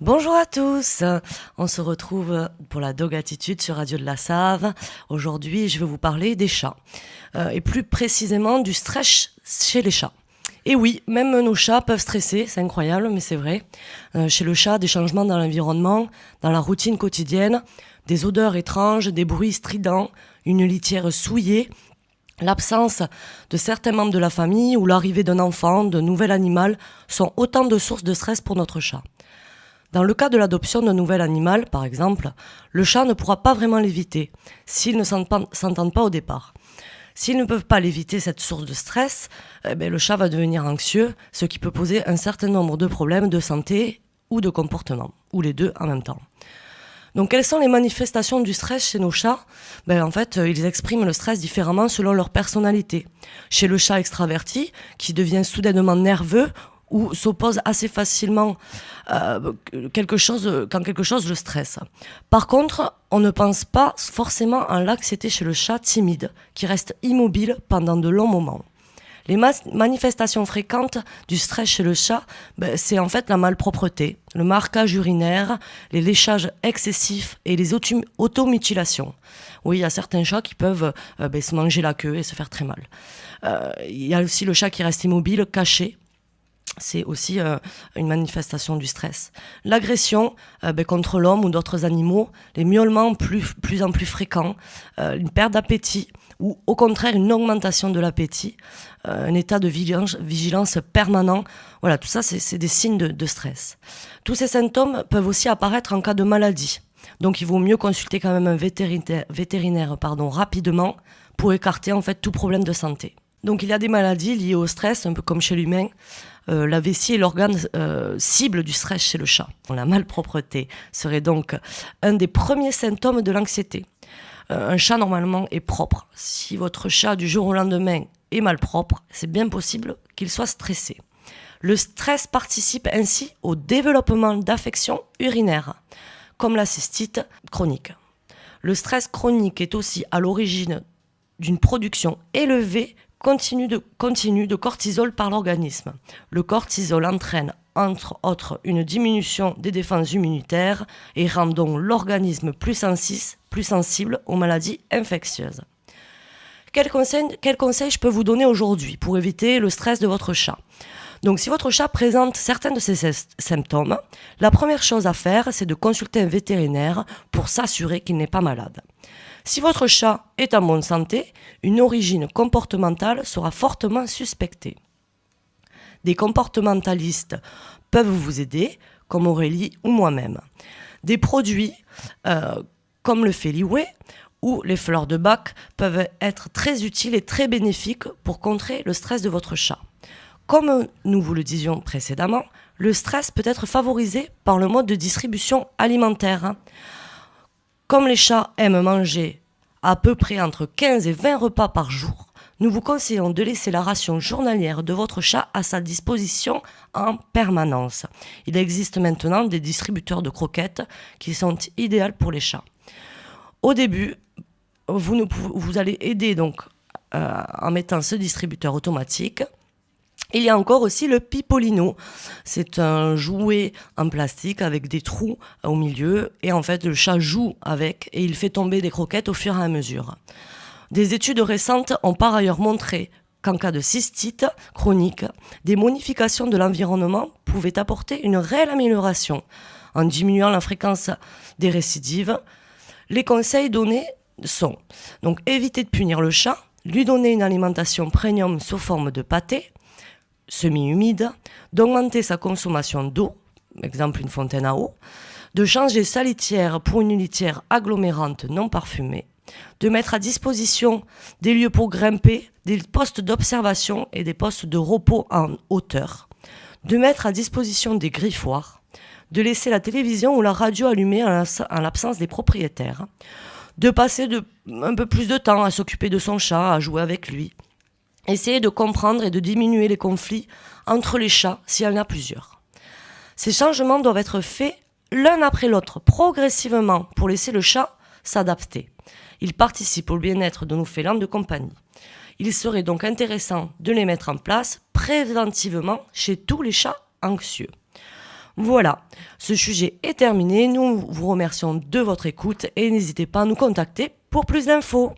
Bonjour à tous, on se retrouve pour la Dog Attitude sur Radio de la Save. Aujourd'hui, je vais vous parler des chats, et plus précisément du stress chez les chats. Et oui, même nos chats peuvent stresser, c'est incroyable, mais c'est vrai. Chez le chat, des changements dans l'environnement, dans la routine quotidienne, des odeurs étranges, des bruits stridents, une litière souillée, l'absence de certains membres de la famille ou l'arrivée d'un enfant, d'un nouvel animal sont autant de sources de stress pour notre chat. Dans le cas de l'adoption d'un nouvel animal, par exemple, le chat ne pourra pas vraiment l'éviter s'ils ne s'entendent pas au départ. S'ils ne peuvent pas l'éviter, cette source de stress, le chat va devenir anxieux, ce qui peut poser un certain nombre de problèmes de santé ou de comportement, ou les deux en même temps. Donc, quelles sont les manifestations du stress chez nos chats ? Ils expriment le stress différemment selon leur personnalité. Chez le chat extraverti, qui devient soudainement nerveux, ou s'oppose assez facilement quand quelque chose le stresse. Par contre, on ne pense pas forcément à l'anxiété chez le chat timide, qui reste immobile pendant de longs moments. Les manifestations fréquentes du stress chez le chat, c'est en fait la malpropreté, le marquage urinaire, les léchages excessifs et les automutilations. Oui, il y a certains chats qui peuvent se manger la queue et se faire très mal. Il y a aussi le chat qui reste immobile, caché. C'est aussi une manifestation du stress. L'agression contre l'homme ou d'autres animaux, les miaulements plus en plus fréquents, une perte d'appétit ou au contraire une augmentation de l'appétit, un état de vigilance permanent. Voilà, tout ça, c'est des signes de stress. Tous ces symptômes peuvent aussi apparaître en cas de maladie. Donc il vaut mieux consulter quand même un vétérinaire rapidement pour écarter en fait tout problème de santé. Donc il y a des maladies liées au stress, un peu comme chez l'humain. La vessie est l'organe cible du stress chez le chat. La malpropreté serait donc un des premiers symptômes de l'anxiété. Un chat normalement est propre. Si votre chat du jour au lendemain est malpropre, c'est bien possible qu'il soit stressé. Le stress participe ainsi au développement d'affections urinaires, comme la cystite chronique. Le stress chronique est aussi à l'origine d'une production élevée continue de cortisol par l'organisme. Le cortisol entraîne, entre autres, une diminution des défenses immunitaires et rend donc l'organisme plus sensible aux maladies infectieuses. Quels conseils je peux vous donner aujourd'hui pour éviter le stress de votre chat ? Donc, si votre chat présente certains de ces symptômes, la première chose à faire, c'est de consulter un vétérinaire pour s'assurer qu'il n'est pas malade. Si votre chat est en bonne santé, une origine comportementale sera fortement suspectée. Des comportementalistes peuvent vous aider, comme Aurélie ou moi-même. Des produits comme le Feliway ou les fleurs de Bach peuvent être très utiles et très bénéfiques pour contrer le stress de votre chat. Comme nous vous le disions précédemment, le stress peut être favorisé par le mode de distribution alimentaire. Comme les chats aiment manger à peu près entre 15 et 20 repas par jour, nous vous conseillons de laisser la ration journalière de votre chat à sa disposition en permanence. Il existe maintenant des distributeurs de croquettes qui sont idéaux pour les chats. Au début, vous allez aider donc en mettant ce distributeur automatique. Il y a encore aussi le Pipolino. C'est un jouet en plastique avec des trous au milieu. Et en fait, le chat joue avec et il fait tomber des croquettes au fur et à mesure. Des études récentes ont par ailleurs montré qu'en cas de cystite chronique, des modifications de l'environnement pouvaient apporter une réelle amélioration en diminuant la fréquence des récidives. Les conseils donnés sont donc éviter de punir le chat, lui donner une alimentation premium sous forme de pâté, semi-humide, d'augmenter sa consommation d'eau, exemple une fontaine à eau, de changer sa litière pour une litière agglomérante non parfumée, de mettre à disposition des lieux pour grimper, des postes d'observation et des postes de repos en hauteur, de mettre à disposition des griffoirs, de laisser la télévision ou la radio allumée en l'absence des propriétaires, de passer un peu plus de temps à s'occuper de son chat, à jouer avec lui. Essayez de comprendre et de diminuer les conflits entre les chats s'il y en a plusieurs. Ces changements doivent être faits l'un après l'autre, progressivement, pour laisser le chat s'adapter. Ils participent au bien-être de nos félins de compagnie. Il serait donc intéressant de les mettre en place préventivement chez tous les chats anxieux. Voilà, ce sujet est terminé. Nous vous remercions de votre écoute et n'hésitez pas à nous contacter pour plus d'infos.